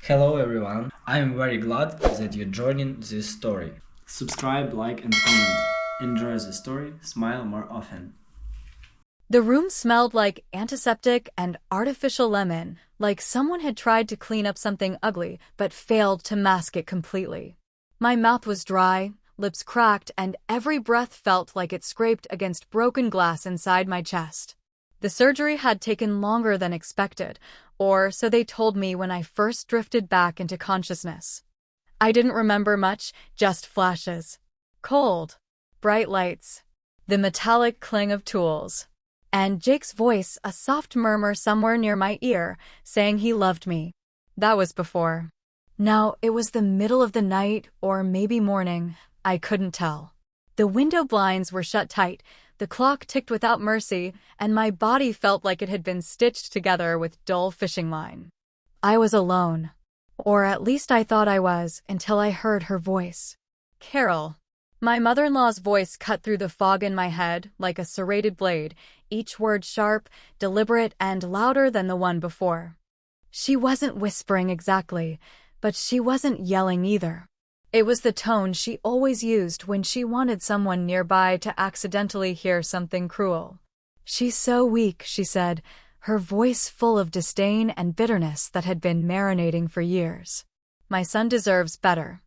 Hello everyone, I'm very glad that you're joining this story. Subscribe, like and comment. Enjoy the story, smile more often. The room smelled like antiseptic and artificial lemon, like someone had tried to clean up something ugly but failed to mask it completely. My mouth was dry, lips cracked, and every breath felt like it scraped against broken glass inside my chest. The surgery had taken longer than expected, or so they told me when I first drifted back into consciousness. I didn't remember much, just flashes. Cold, bright lights, the metallic cling of tools, and Jake's voice, a soft murmur somewhere near my ear, saying he loved me. That was before. Now, it was the middle of the night, or maybe morning, I couldn't tell. The window blinds were shut tight, the clock ticked without mercy, and my body felt like it had been stitched together with dull fishing line. I was alone. Or at least I thought I was, until I heard her voice. Carol. My mother-in-law's voice cut through the fog in my head like a serrated blade, each word sharp, deliberate, and louder than the one before. She wasn't whispering exactly, but she wasn't yelling either. It was the tone she always used when she wanted someone nearby to accidentally hear something cruel. "She's so weak," she said, her voice full of disdain and bitterness that had been marinating for years. "My son deserves better."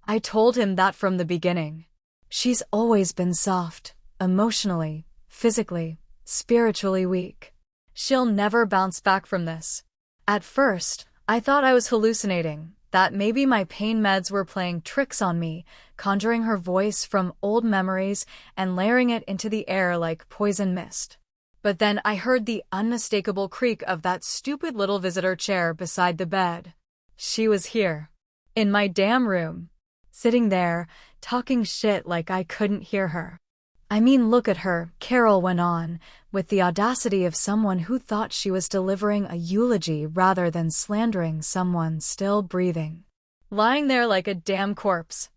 I told him that from the beginning. She's always been soft, emotionally, physically, spiritually weak. She'll never bounce back from this. At first, I thought I was hallucinating, that maybe my pain meds were playing tricks on me, conjuring her voice from old memories and layering it into the air like poison mist. But then I heard the unmistakable creak of that stupid little visitor chair beside the bed. She was here. In my damn room. Sitting there, talking shit like I couldn't hear her. "I mean, look at her," Carol went on, with the audacity of someone who thought she was delivering a eulogy rather than slandering someone still breathing. "Lying there like a damn corpse.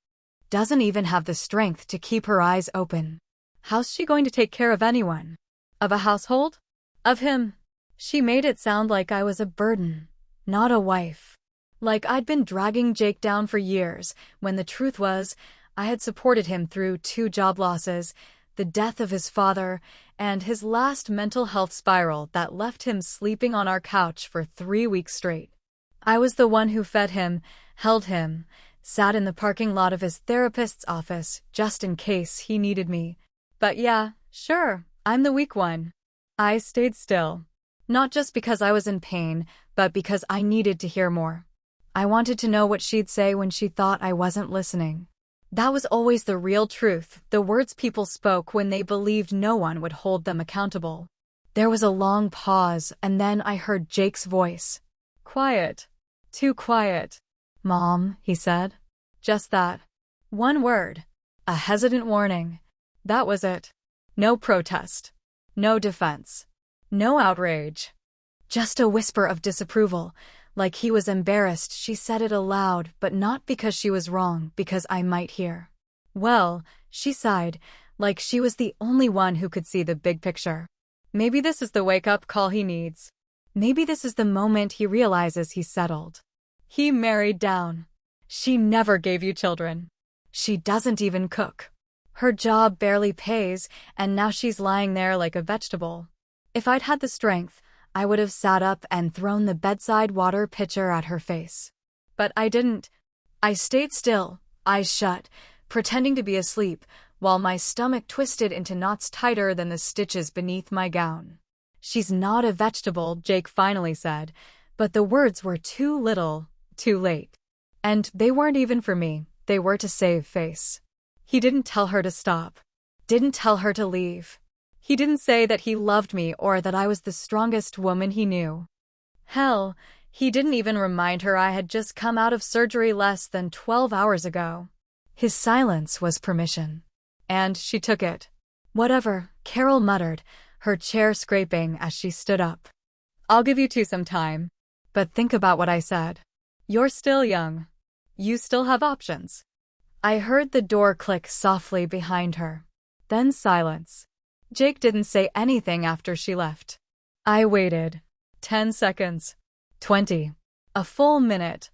Doesn't even have the strength to keep her eyes open. How's she going to take care of anyone? Of a household? Of him?" She made it sound like I was a burden, not a wife. Like I'd been dragging Jake down for years, when the truth was, I had supported him through 2 job losses, the death of his father, and his last mental health spiral that left him sleeping on our couch for 3 weeks straight. I was the one who fed him, held him, sat in the parking lot of his therapist's office just in case he needed me. But yeah, sure, I'm the weak one. I stayed still. Not just because I was in pain, but because I needed to hear more. I wanted to know what she'd say when she thought I wasn't listening. That was always the real truth, the words people spoke when they believed no one would hold them accountable. There was a long pause, and then I heard Jake's voice. "Quiet. Too quiet." "Mom," he said. Just that. One word. A hesitant warning. That was it. No protest. No defense. No outrage. Just a whisper of disapproval. Like he was embarrassed she said it aloud, but not because she was wrong, because I might hear. "Well," she sighed, like she was the only one who could see the big picture. "Maybe this is the wake-up call he needs. Maybe this is the moment he realizes he's settled. He married down. She never gave you children. She doesn't even cook. Her job barely pays, and now she's lying there like a vegetable." If I'd had the strength, I would have sat up and thrown the bedside water pitcher at her face. But I didn't. I stayed still, eyes shut, pretending to be asleep, while my stomach twisted into knots tighter than the stitches beneath my gown. "She's not a vegetable," Jake finally said, but the words were too little, too late. And they weren't even for me, they were to save face. He didn't tell her to stop. Didn't tell her to leave. He didn't say that he loved me or that I was the strongest woman he knew. Hell, he didn't even remind her I had just come out of surgery less than 12 hours ago. His silence was permission. And she took it. "Whatever," Carol muttered, her chair scraping as she stood up. "I'll give you 2 some time. But think about what I said. You're still young. You still have options." I heard the door click softly behind her. Then silence. Jake didn't say anything after she left. I waited. 10 seconds. 20. A full minute.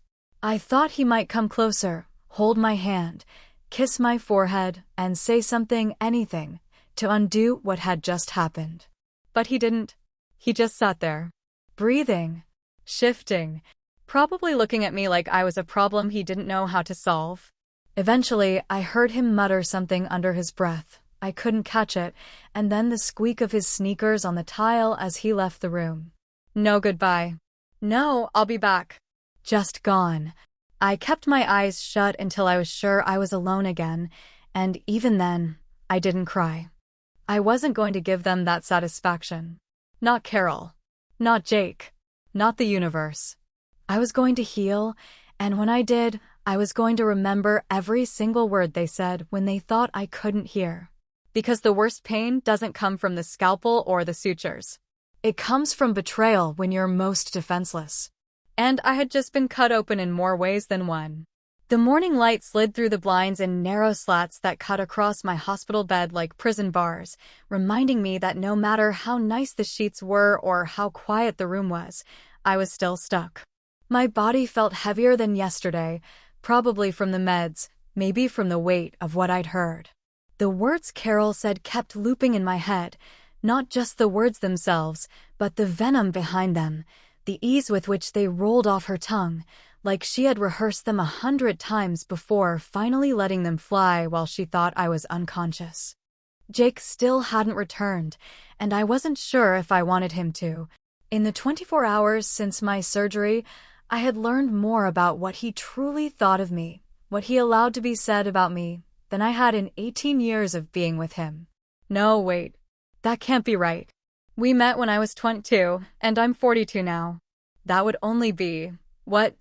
I thought he might come closer, hold my hand, kiss my forehead, and say something, anything, to undo what had just happened. But he didn't. He just sat there, breathing, shifting, probably looking at me like I was a problem he didn't know how to solve. Eventually, I heard him mutter something under his breath. I couldn't catch it, and then the squeak of his sneakers on the tile as he left the room. No goodbye. No, I'll be back. Just gone. I kept my eyes shut until I was sure I was alone again, and even then, I didn't cry. I wasn't going to give them that satisfaction. Not Carol. Not Jake. Not the universe. I was going to heal, and when I did, I was going to remember every single word they said when they thought I couldn't hear. Because the worst pain doesn't come from the scalpel or the sutures. It comes from betrayal when you're most defenseless. And I had just been cut open in more ways than one. The morning light slid through the blinds in narrow slats that cut across my hospital bed like prison bars, reminding me that no matter how nice the sheets were or how quiet the room was, I was still stuck. My body felt heavier than yesterday, probably from the meds, maybe from the weight of what I'd heard. The words Carol said kept looping in my head, not just the words themselves, but the venom behind them, the ease with which they rolled off her tongue, like she had rehearsed them 100 times before finally letting them fly while she thought I was unconscious. Jake still hadn't returned, and I wasn't sure if I wanted him to. In the 24 hours since my surgery, I had learned more about what he truly thought of me, what he allowed to be said about me, than I had in 18 years of being with him. No, wait. That can't be right. We met when I was 22, and I'm 42 now. That would only be,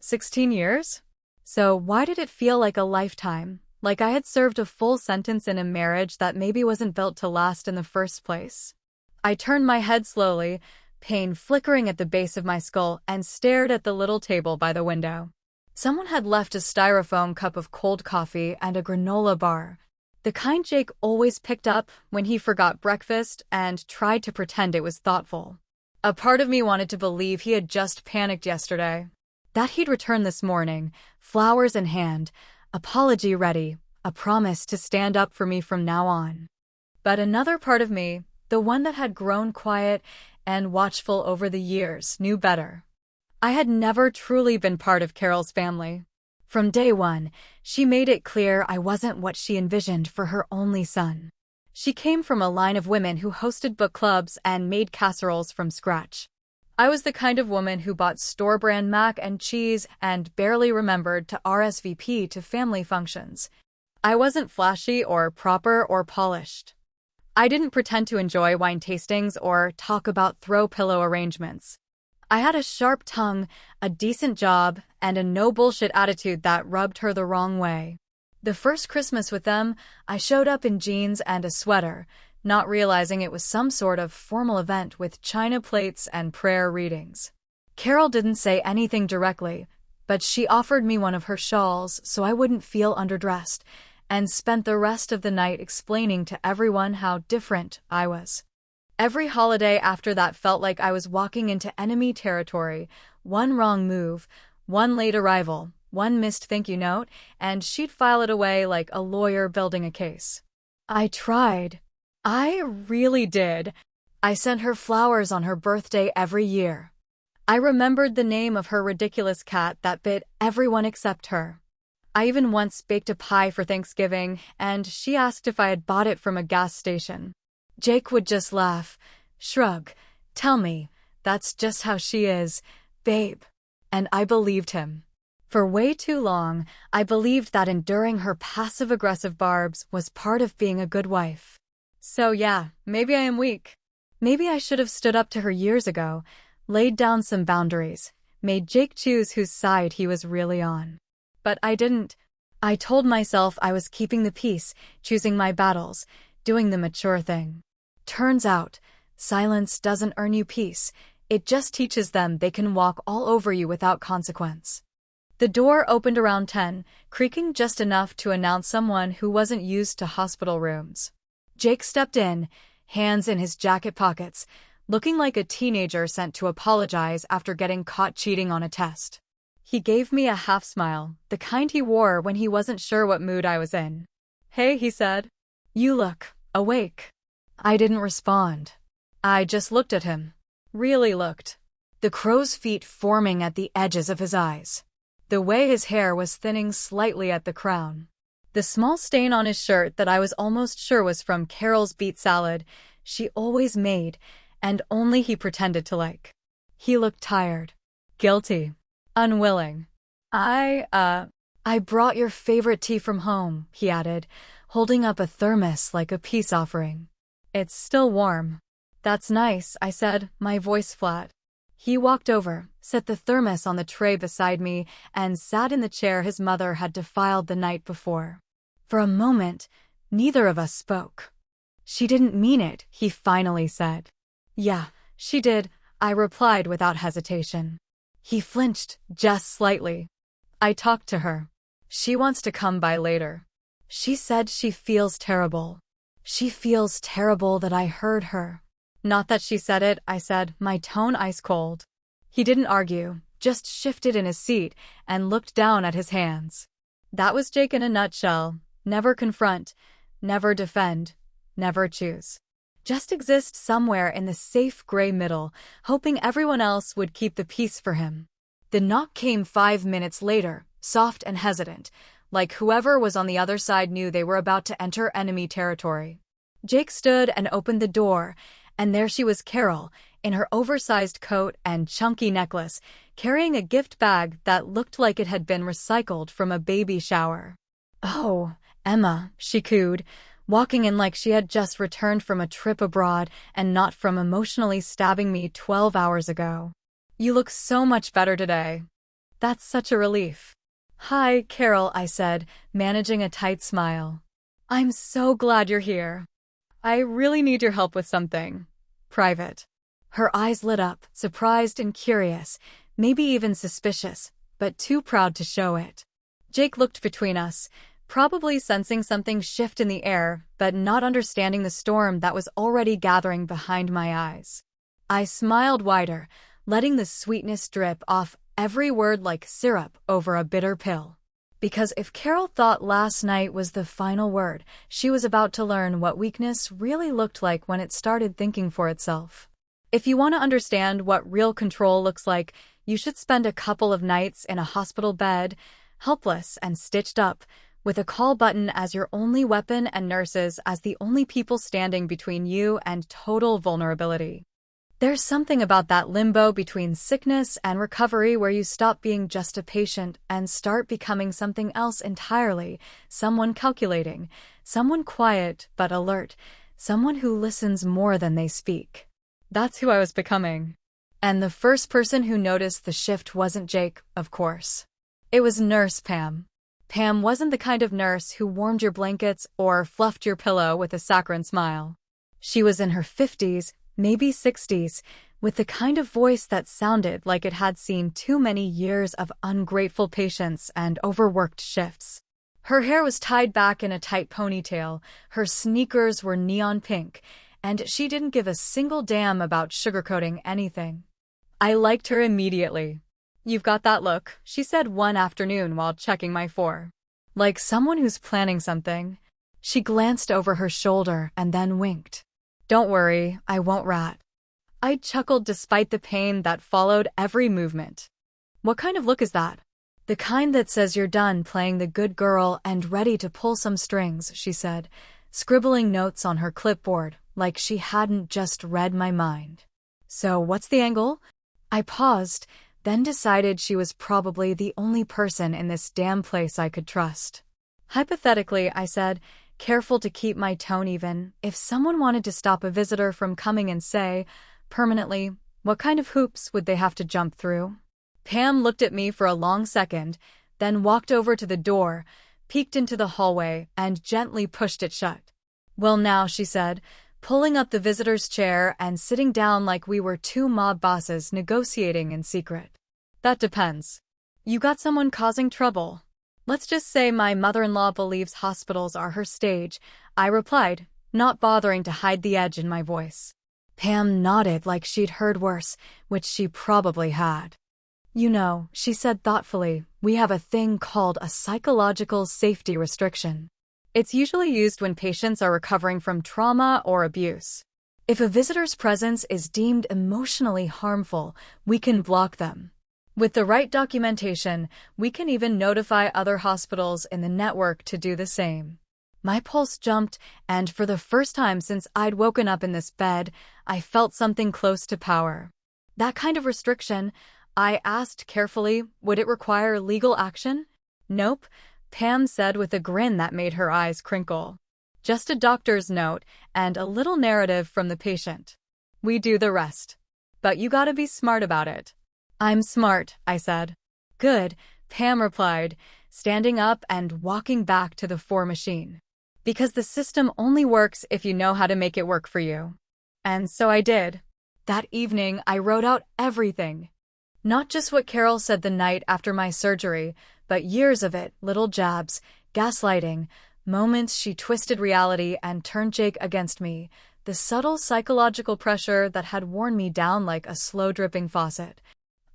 16 years? So why did it feel like a lifetime, like I had served a full sentence in a marriage that maybe wasn't built to last in the first place? I turned my head slowly, pain flickering at the base of my skull, and stared at the little table by the window. Someone had left a styrofoam cup of cold coffee and a granola bar, the kind Jake always picked up when he forgot breakfast and tried to pretend it was thoughtful. A part of me wanted to believe he had just panicked yesterday. That he'd return this morning, flowers in hand, apology ready, a promise to stand up for me from now on. But another part of me, the one that had grown quiet and watchful over the years, knew better. I had never truly been part of Carol's family. From day one, she made it clear I wasn't what she envisioned for her only son. She came from a line of women who hosted book clubs and made casseroles from scratch. I was the kind of woman who bought store-brand mac and cheese and barely remembered to RSVP to family functions. I wasn't flashy or proper or polished. I didn't pretend to enjoy wine tastings or talk about throw pillow arrangements. I had a sharp tongue, a decent job, and a no-bullshit attitude that rubbed her the wrong way. The first Christmas with them, I showed up in jeans and a sweater, not realizing it was some sort of formal event with china plates and prayer readings. Carol didn't say anything directly, but she offered me one of her shawls so I wouldn't feel underdressed, and spent the rest of the night explaining to everyone how different I was. Every holiday after that felt like I was walking into enemy territory. One wrong move, one late arrival, one missed thank you note, and she'd file it away like a lawyer building a case. I tried. I really did. I sent her flowers on her birthday every year. I remembered the name of her ridiculous cat that bit everyone except her. I even once baked a pie for Thanksgiving, and she asked if I had bought it from a gas station. Jake would just laugh, shrug, tell me, that's just how she is, babe. And I believed him. For way too long, I believed that enduring her passive-aggressive barbs was part of being a good wife. So yeah, maybe I am weak. Maybe I should have stood up to her years ago, laid down some boundaries, made Jake choose whose side he was really on. But I didn't. I told myself I was keeping the peace, choosing my battles, doing the mature thing. Turns out, silence doesn't earn you peace, it just teaches them they can walk all over you without consequence. The door opened around 10, creaking just enough to announce someone who wasn't used to hospital rooms. Jake stepped in, hands in his jacket pockets, looking like a teenager sent to apologize after getting caught cheating on a test. He gave me a half smile, the kind he wore when he wasn't sure what mood I was in. "Hey," he said. "You look awake." I didn't respond. I just looked at him. Really looked. The crow's feet forming at the edges of his eyes. The way his hair was thinning slightly at the crown. The small stain on his shirt that I was almost sure was from Carol's beet salad she always made, and only he pretended to like. He looked tired. Guilty. Unwilling. I brought your favorite tea from home," he added, holding up a thermos like a peace offering. "It's still warm." "That's nice," I said, my voice flat. He walked over, set the thermos on the tray beside me, and sat in the chair his mother had defiled the night before. For a moment, neither of us spoke. "She didn't mean it," he finally said. "Yeah, she did," I replied without hesitation. He flinched, just slightly. "I talked to her. She wants to come by later. She said she feels terrible. She feels terrible that I heard her." "Not that she said it," I said, my tone ice cold. He didn't argue, just shifted in his seat and looked down at his hands. That was Jake in a nutshell. Never confront, never defend, never choose. Just exist somewhere in the safe gray middle, hoping everyone else would keep the peace for him. The knock came 5 minutes later, soft and hesitant, like whoever was on the other side knew they were about to enter enemy territory. Jake stood and opened the door, and there she was, Carol, in her oversized coat and chunky necklace, carrying a gift bag that looked like it had been recycled from a baby shower. "Oh, Emma," she cooed, walking in like she had just returned from a trip abroad and not from emotionally stabbing me 12 hours ago. "You look so much better today." "That's such a relief." "Hi, Carol," I said, managing a tight smile. "I'm so glad you're here. I really need your help with something. Private." Her eyes lit up, surprised and curious, maybe even suspicious, but too proud to show it. Jake looked between us, probably sensing something shift in the air, but not understanding the storm that was already gathering behind my eyes. I smiled wider, letting the sweetness drip off every word like syrup over a bitter pill. Because if Carol thought last night was the final word, she was about to learn what weakness really looked like when it started thinking for itself. If you want to understand what real control looks like, you should spend a couple of nights in a hospital bed, helpless and stitched up, with a call button as your only weapon and nurses as the only people standing between you and total vulnerability. There's something about that limbo between sickness and recovery where you stop being just a patient and start becoming something else entirely, someone calculating, someone quiet but alert, someone who listens more than they speak. That's who I was becoming. And the first person who noticed the shift wasn't Jake, of course. It was Nurse Pam. Pam wasn't the kind of nurse who warmed your blankets or fluffed your pillow with a saccharine smile. She was in her 50s, maybe 60s, with the kind of voice that sounded like it had seen too many years of ungrateful patients and overworked shifts. Her hair was tied back in a tight ponytail, her sneakers were neon pink, and she didn't give a single damn about sugarcoating anything. I liked her immediately. "You've got that look," she said one afternoon while checking my for. "Like someone who's planning something." She glanced over her shoulder and then winked. "Don't worry, I won't rat." I chuckled despite the pain that followed every movement. "What kind of look is that?" "The kind that says you're done playing the good girl and ready to pull some strings," she said, scribbling notes on her clipboard like she hadn't just read my mind. "So what's the angle?" I paused, then decided she was probably the only person in this damn place I could trust. "Hypothetically," I said, careful to keep my tone even, if someone wanted to stop a visitor from coming and say, permanently, what kind of hoops would they have to jump through? Pam looked at me for a long second, then walked over to the door, peeked into the hallway, and gently pushed it shut. "Well now," she said, pulling up the visitor's chair and sitting down like we were two mob bosses negotiating in secret. "That depends. You got someone causing trouble?" "Let's just say my mother-in-law believes hospitals are her stage," I replied, not bothering to hide the edge in my voice. Pam nodded like she'd heard worse, which she probably had. You know, she said thoughtfully, we have a thing called a psychological safety restriction. It's usually used when patients are recovering from trauma or abuse. If a visitor's presence is deemed emotionally harmful, we can block them. With the right documentation, we can even notify other hospitals in the network to do the same. My pulse jumped, and for the first time since I'd woken up in this bed, I felt something close to power. That kind of restriction, I asked carefully, would it require legal action? Nope, Pam said with a grin that made her eyes crinkle. Just a doctor's note and a little narrative from the patient. We do the rest. But you gotta be smart about it. I'm smart, I said. Good, Pam replied, standing up and walking back to the 4 machine. Because the system only works if you know how to make it work for you. And so I did. That evening, I wrote out everything. Not just what Carol said the night after my surgery, but years of it, little jabs, gaslighting, moments she twisted reality and turned Jake against me, the subtle psychological pressure that had worn me down like a slow-dripping faucet.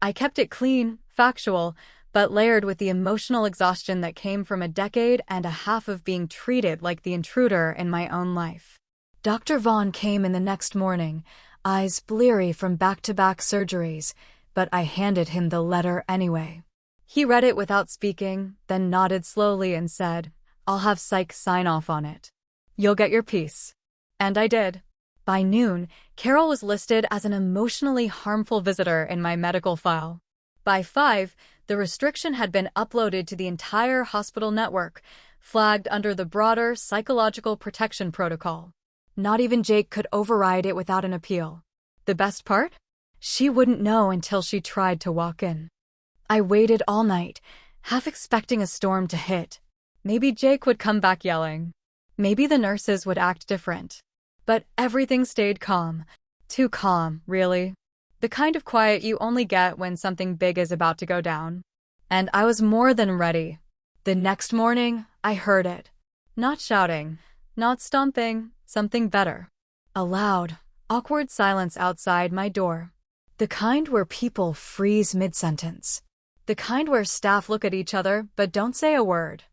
I kept it clean, factual, but layered with the emotional exhaustion that came from a decade and a half of being treated like the intruder in my own life. Dr. Vaughn came in the next morning, eyes bleary from back-to-back surgeries, but I handed him the letter anyway. He read it without speaking, then nodded slowly and said, I'll have psych sign off on it. You'll get your piece. And I did. By noon, Carol was listed as an emotionally harmful visitor in my medical file. By 5, the restriction had been uploaded to the entire hospital network, flagged under the broader psychological protection protocol. Not even Jake could override it without an appeal. The best part? She wouldn't know until she tried to walk in. I waited all night, half expecting a storm to hit. Maybe Jake would come back yelling. Maybe the nurses would act different. But everything stayed calm. Too calm, really. The kind of quiet you only get when something big is about to go down. And I was more than ready. The next morning, I heard it. Not shouting, not stomping, something better. A loud, awkward silence outside my door. The kind where people freeze mid-sentence. The kind where staff look at each other but don't say a word.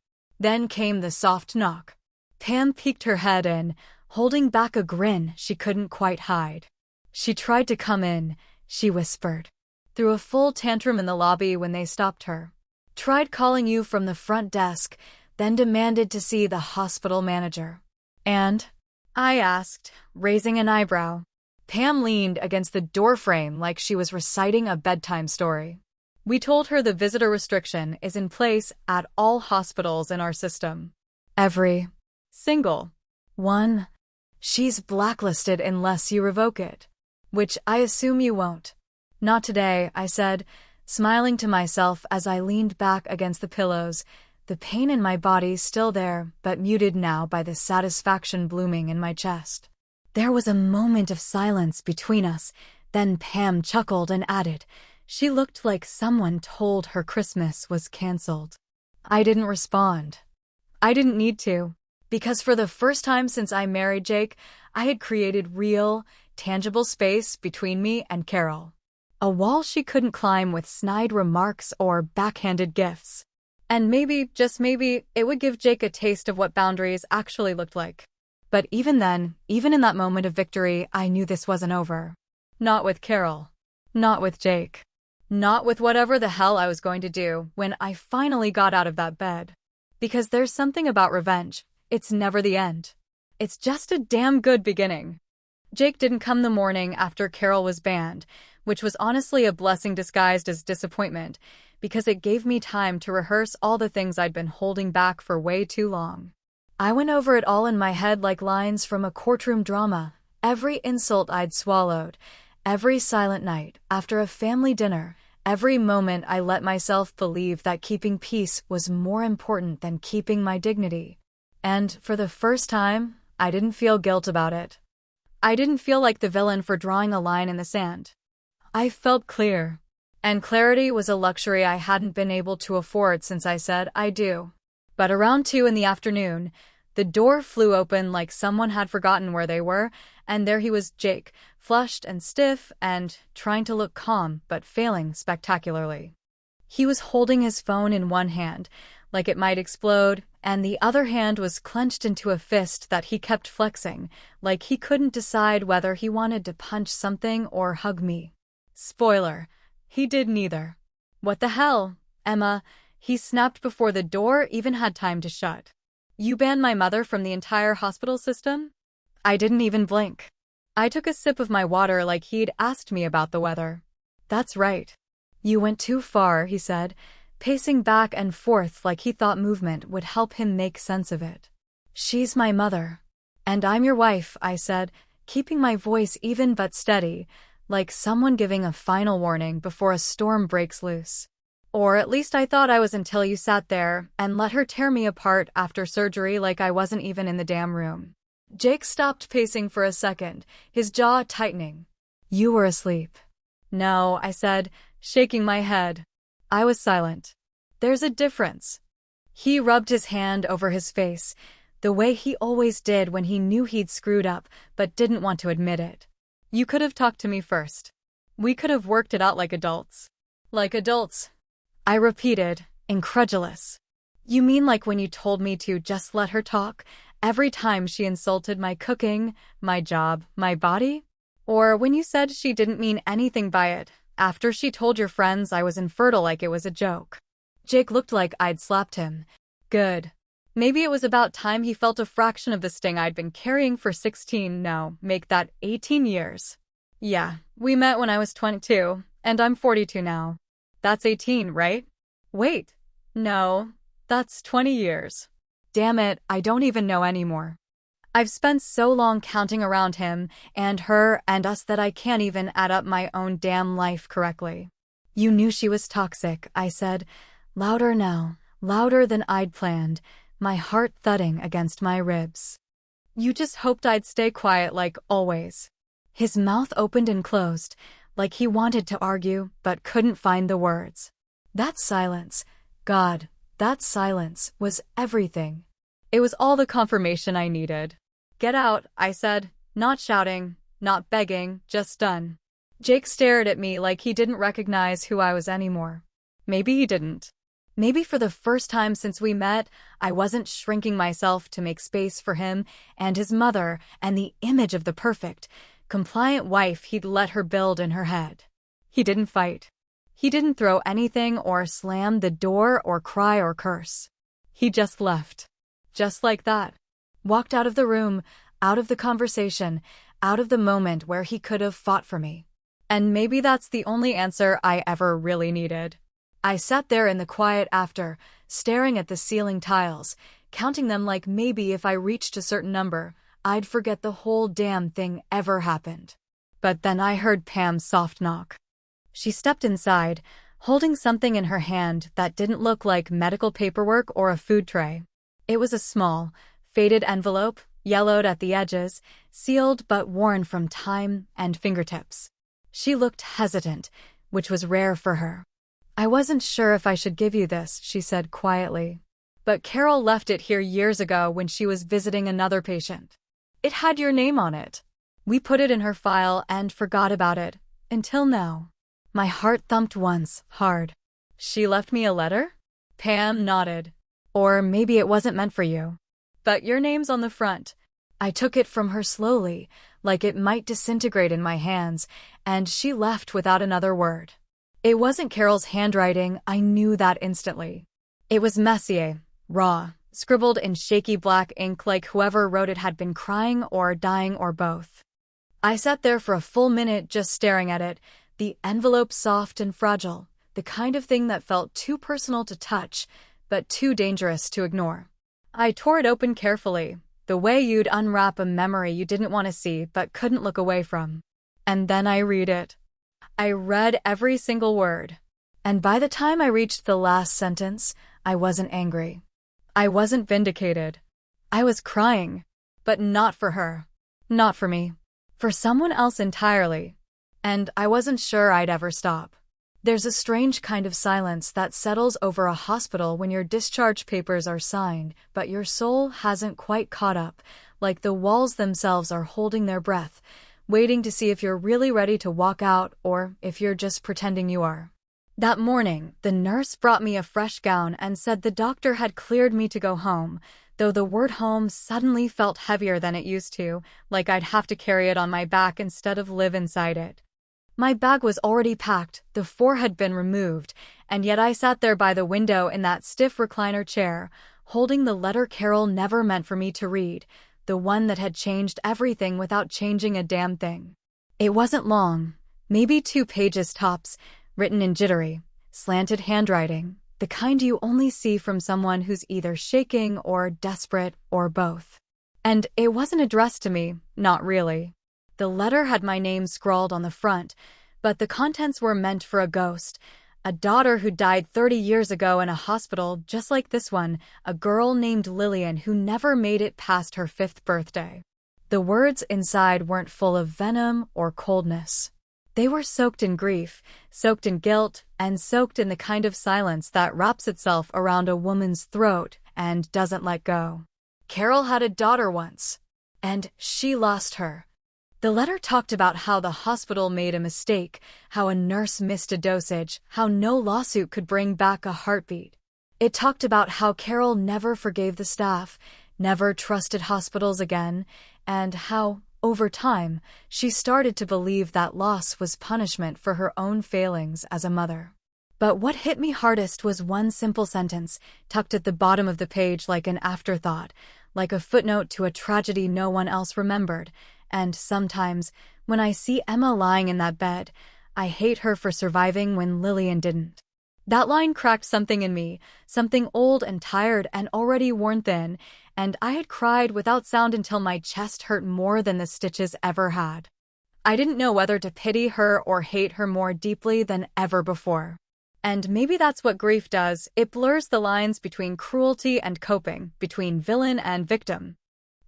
Then came the soft knock. Pam peeked her head in, holding back a grin she couldn't quite hide. She tried to come in, she whispered. Threw a full tantrum in the lobby when they stopped her. Tried calling you from the front desk, then demanded to see the hospital manager. And? I asked, raising an eyebrow. Pam leaned against the doorframe like she was reciting a bedtime story. We told her the visitor restriction is in place at all hospitals in our system. Every single one. She's blacklisted unless you revoke it. Which I assume you won't. Not today, I said, smiling to myself as I leaned back against the pillows, the pain in my body still there, but muted now by the satisfaction blooming in my chest. There was a moment of silence between us, then Pam chuckled and added, she looked like someone told her Christmas was canceled. I didn't respond. I didn't need to, because for the first time since I married Jake, I had created real, tangible space between me and Carol. A wall she couldn't climb with snide remarks or backhanded gifts. And maybe, just maybe, it would give Jake a taste of what boundaries actually looked like. But even then, even in that moment of victory, I knew this wasn't over. Not with Carol. Not with Jake. Not with whatever the hell I was going to do when I finally got out of that bed. Because there's something about revenge. It's never the end. It's just a damn good beginning. Jake didn't come the morning after Carol was banned, which was honestly a blessing disguised as disappointment, because it gave me time to rehearse all the things I'd been holding back for way too long. I went over it all in my head like lines from a courtroom drama, every insult I'd swallowed, every silent night after a family dinner, every moment I let myself believe that keeping peace was more important than keeping my dignity. And for the first time, I didn't feel guilt about it. I didn't feel like the villain for drawing a line in the sand. I felt clear. And clarity was a luxury I hadn't been able to afford since I said I do. But around 2 in the afternoon, The door flew open like someone had forgotten where they were, and there he was, Jake, flushed and stiff and trying to look calm, but failing spectacularly. He was holding his phone in one hand, like it might explode, and the other hand was clenched into a fist that he kept flexing, like he couldn't decide whether he wanted to punch something or hug me. Spoiler, he did neither. What the hell, Emma? He snapped before the door even had time to shut. You banned my mother from the entire hospital system? I didn't even blink. I took a sip of my water like he'd asked me about the weather. That's right. You went too far, he said, pacing back and forth like he thought movement would help him make sense of it. She's my mother. And I'm your wife, I said, keeping my voice even but steady, like someone giving a final warning before a storm breaks loose. Or at least I thought I was until you sat there and let her tear me apart after surgery like I wasn't even in the damn room. Jake stopped pacing for a second, his jaw tightening. You were asleep. No, I said, shaking my head. I was silent. There's a difference. He rubbed his hand over his face, the way he always did when he knew he'd screwed up but didn't want to admit it. You could have talked to me first. We could have worked it out like adults. Like adults, I repeated, incredulous. You mean like when you told me to just let her talk every time she insulted my cooking, my job, my body? Or when you said she didn't mean anything by it, after she told your friends I was infertile like it was a joke? Jake looked like I'd slapped him. Good. Maybe it was about time he felt a fraction of the sting I'd been carrying for 16, no, make that 18 years. Yeah, we met when I was 22, and I'm 42 now. That's 18, right? Wait. No, that's 20 years. Damn it, I don't even know anymore. I've spent so long counting around him and her and us that I can't even add up my own damn life correctly. You knew she was toxic, I said, louder now, louder than I'd planned, my heart thudding against my ribs. You just hoped I'd stay quiet like always. His mouth opened and closed, like he wanted to argue but couldn't find the words. That silence, God, that silence was everything. It was all the confirmation I needed. Get out, I said, not shouting, not begging, just done. Jake stared at me like he didn't recognize who I was anymore. Maybe he didn't. Maybe for the first time since we met, I wasn't shrinking myself to make space for him and his mother and the image of the perfect, compliant wife he'd let her build in her head. He didn't fight. He didn't throw anything or slam the door or cry or curse. He just left. Just like that. Walked out of the room, out of the conversation, out of the moment where he could have fought for me. And maybe that's the only answer I ever really needed. I sat there in the quiet after, staring at the ceiling tiles, counting them like maybe if I reached a certain number, I'd forget the whole damn thing ever happened. But then I heard Pam's soft knock. She stepped inside, holding something in her hand that didn't look like medical paperwork or a food tray. It was a small, faded envelope, yellowed at the edges, sealed but worn from time and fingertips. She looked hesitant, which was rare for her. I wasn't sure if I should give you this, she said quietly. But Carol left it here years ago when she was visiting another patient. It had your name on it. We put it in her file and forgot about it, until now. My heart thumped once, hard. She left me a letter? Pam nodded. Or maybe it wasn't meant for you. But your name's on the front. I took it from her slowly, like it might disintegrate in my hands, and she left without another word. It wasn't Carol's handwriting, I knew that instantly. It was Messier, raw, scribbled in shaky black ink like whoever wrote it had been crying or dying or both. I sat there for a full minute just staring at it, the envelope soft and fragile, the kind of thing that felt too personal to touch, but too dangerous to ignore. I tore it open carefully, the way you'd unwrap a memory you didn't want to see but couldn't look away from. And then I read it. I read every single word. And by the time I reached the last sentence, I wasn't angry. I wasn't vindicated. I was crying. But not for her. Not for me. For someone else entirely. And I wasn't sure I'd ever stop. There's a strange kind of silence that settles over a hospital when your discharge papers are signed, but your soul hasn't quite caught up, like the walls themselves are holding their breath, waiting to see if you're really ready to walk out or if you're just pretending you are. That morning, the nurse brought me a fresh gown and said the doctor had cleared me to go home, though the word home suddenly felt heavier than it used to, like I'd have to carry it on my back instead of live inside it. My bag was already packed, the four had been removed, and yet I sat there by the window in that stiff recliner chair, holding the letter Carol never meant for me to read, the one that had changed everything without changing a damn thing. It wasn't long, maybe 2 pages tops, written in jittery, slanted handwriting, the kind you only see from someone who's either shaking or desperate or both. And it wasn't addressed to me, not really. The letter had my name scrawled on the front, but the contents were meant for a ghost, a daughter who died 30 years ago in a hospital just like this one, a girl named Lillian who never made it past her 5th birthday. The words inside weren't full of venom or coldness. They were soaked in grief, soaked in guilt, and soaked in the kind of silence that wraps itself around a woman's throat and doesn't let go. Carol had a daughter once, and she lost her. The letter talked about how the hospital made a mistake, how a nurse missed a dosage, how no lawsuit could bring back a heartbeat. It talked about how Carol never forgave the staff, never trusted hospitals again, and how, over time, she started to believe that loss was punishment for her own failings as a mother. But what hit me hardest was one simple sentence, tucked at the bottom of the page like an afterthought, like a footnote to a tragedy no one else remembered. And sometimes, when I see Emma lying in that bed, I hate her for surviving when Lillian didn't. That line cracked something in me, something old and tired and already worn thin, and I had cried without sound until my chest hurt more than the stitches ever had. I didn't know whether to pity her or hate her more deeply than ever before. And maybe that's what grief does, it blurs the lines between cruelty and coping, between villain and victim.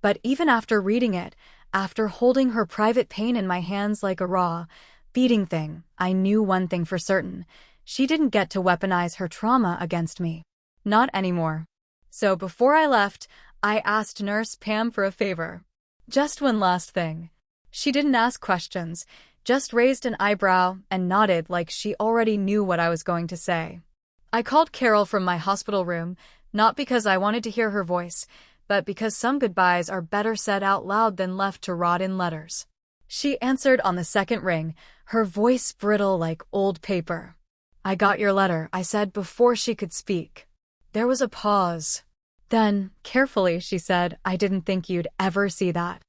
But even after reading it, after holding her private pain in my hands like a raw, beating thing, I knew one thing for certain. She didn't get to weaponize her trauma against me. Not anymore. So before I left, I asked Nurse Pam for a favor. Just one last thing. She didn't ask questions, just raised an eyebrow and nodded like she already knew what I was going to say. I called Carol from my hospital room, not because I wanted to hear her voice, but because some goodbyes are better said out loud than left to rot in letters. She answered on the second ring, her voice brittle like old paper. "I got your letter," I said before she could speak. There was a pause. Then, carefully, she said, "I didn't think you'd ever see that."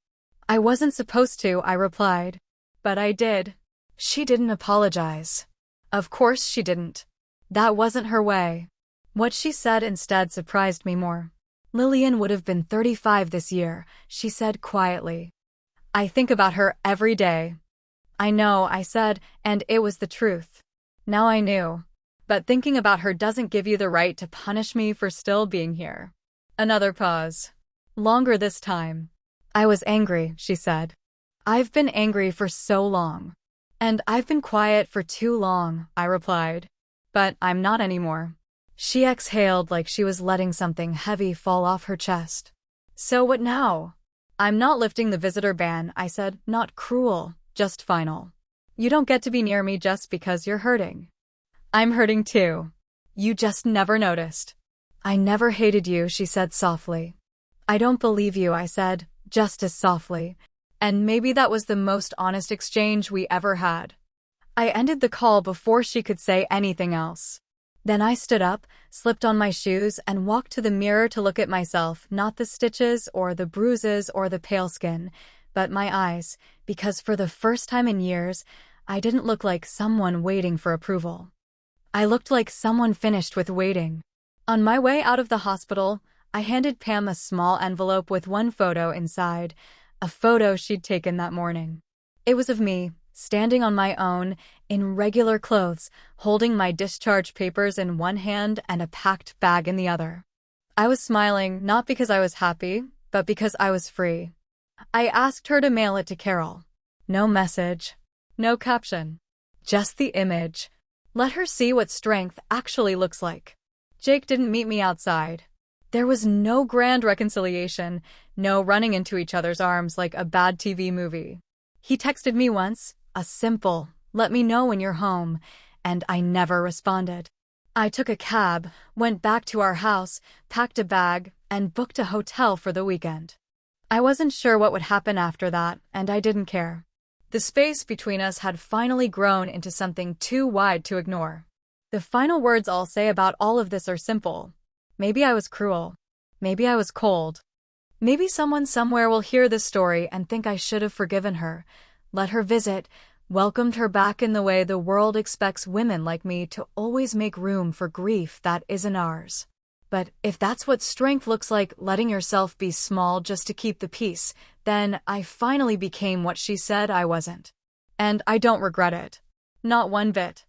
"I wasn't supposed to," I replied. "But I did." She didn't apologize. Of course she didn't. That wasn't her way. What she said instead surprised me more. "Lillian would have been 35 this year," she said quietly. "I think about her every day." "I know," I said, and it was the truth. Now I knew. But thinking about her doesn't give you the right to punish me for still being here. Another pause. Longer this time. "I was angry," she said. "I've been angry for so long." "And I've been quiet for too long," I replied. "But I'm not anymore." She exhaled like she was letting something heavy fall off her chest. "So what now?" "I'm not lifting the visitor ban," I said, "not cruel, just final. You don't get to be near me just because you're hurting." "I'm hurting too. You just never noticed." "I never hated you," she said softly. "I don't believe you," I said, just as softly. And maybe that was the most honest exchange we ever had. I ended the call before she could say anything else. Then I stood up, slipped on my shoes, and walked to the mirror to look at myself, not the stitches or the bruises or the pale skin, but my eyes, because for the first time in years, I didn't look like someone waiting for approval. I looked like someone finished with waiting. On my way out of the hospital, I handed Pam a small envelope with one photo inside, a photo she'd taken that morning. It was of me, standing on my own, in regular clothes, holding my discharge papers in one hand and a packed bag in the other. I was smiling, not because I was happy, but because I was free. I asked her to mail it to Carol. No message. No caption. Just the image. Let her see what strength actually looks like. Jake didn't meet me outside. There was no grand reconciliation, no running into each other's arms like a bad TV movie. He texted me once, a simple, "Let me know when you're home," and I never responded. I took a cab, went back to our house, packed a bag, and booked a hotel for the weekend. I wasn't sure what would happen after that, and I didn't care. The space between us had finally grown into something too wide to ignore. The final words I'll say about all of this are simple. Maybe I was cruel. Maybe I was cold. Maybe someone somewhere will hear this story and think I should have forgiven her, let her visit, welcomed her back in the way the world expects women like me to always make room for grief that isn't ours. But if that's what strength looks like, letting yourself be small just to keep the peace, then I finally became what she said I wasn't. And I don't regret it. Not one bit.